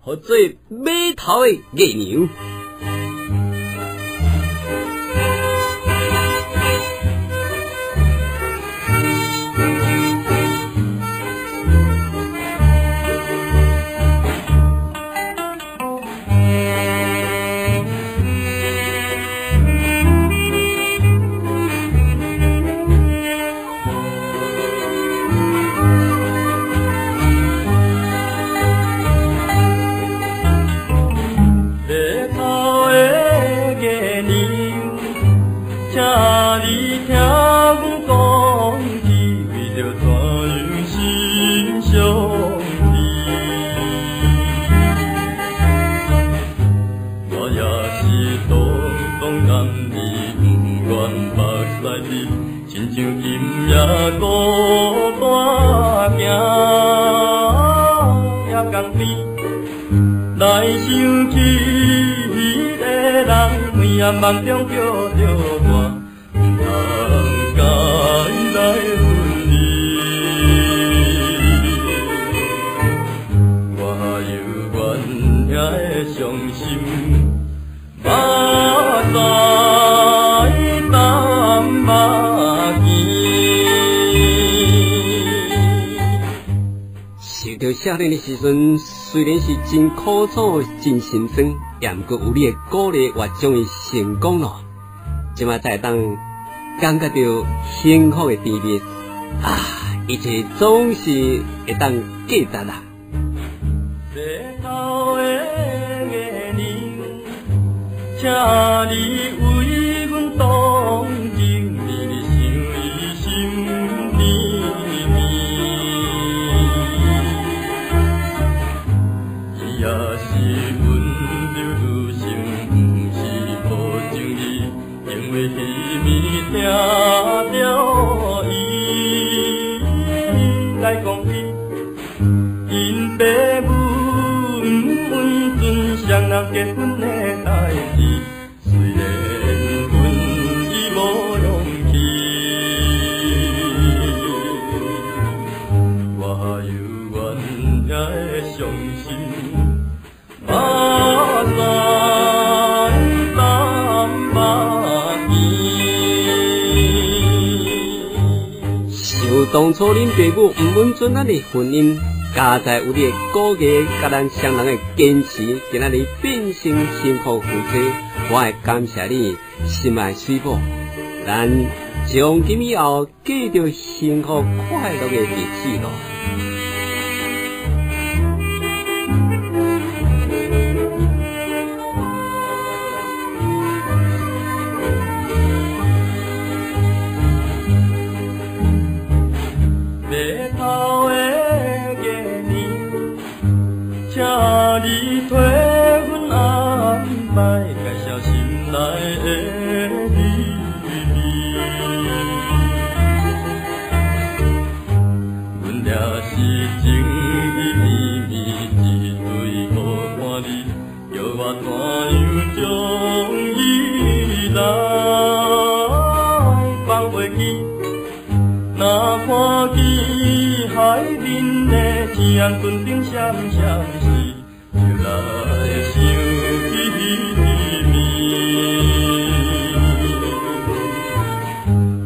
或做码头的月娘。梦中叫着我，不通该来分离。我犹原遐的伤心，目屎淡目见。受到少年的时阵，虽然是真苦楚、真心酸。也毋过有你的鼓励，我终于成功了。即马才当感觉到幸福的甜蜜啊！一切总是会当价值啦。日头的月娘，请你为阮动情，日想伊心甜蜜。伊也是阮。因为彼暝听着伊来讲起，因爸母阮准双人结婚的代志，虽然阮已无勇气，我犹原遐的伤心，目屎淡目。想当初恁爸母毋允准咱的婚姻，加在有你的鼓励，甲咱双人的坚持，今仔日变成幸福夫妻。我会感谢你，心爱水母，咱从今以后过着幸福快乐的日子咯。你替阮安排，介绍心内的你。阮也是情意绵绵，一对好看你，叫我怎样将伊来放袂记？若看见海面的天安船顶闪闪时。来想起甜蜜，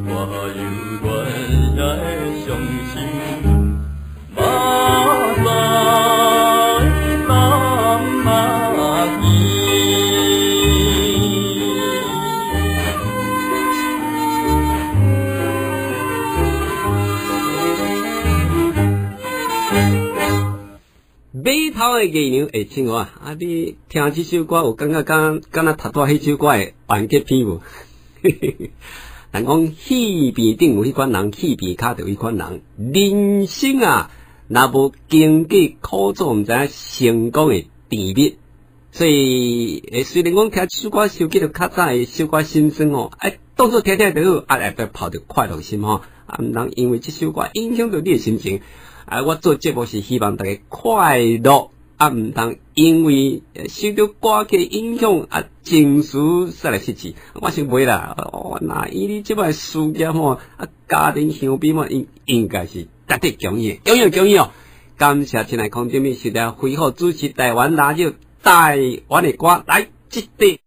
我犹原遐的伤心，目屎淡目见。码头的月娘会唱我啊！你听这首歌有感觉敢若读到迄首歌的完结篇无？人讲戏边顶有迄款人，戏边骹就有迄款人。人生啊，若无经过苦楚，毋知影成功的甜蜜。所以，虽然讲听这首歌想起着较早的小可心酸哦，当作听听就好，也得抱着快乐心吼，毋通因为这首歌影响到你的心情。我做节目是希望大家快乐，毋通因为受到歌曲影响情绪煞来失志。我想袂啦，那以你即摆事业吼，家庭相比嘛，应该是绝对强硬，强硬哦！感谢亲爱空中的时代恢复主持台湾拉radio台湾的歌来这地。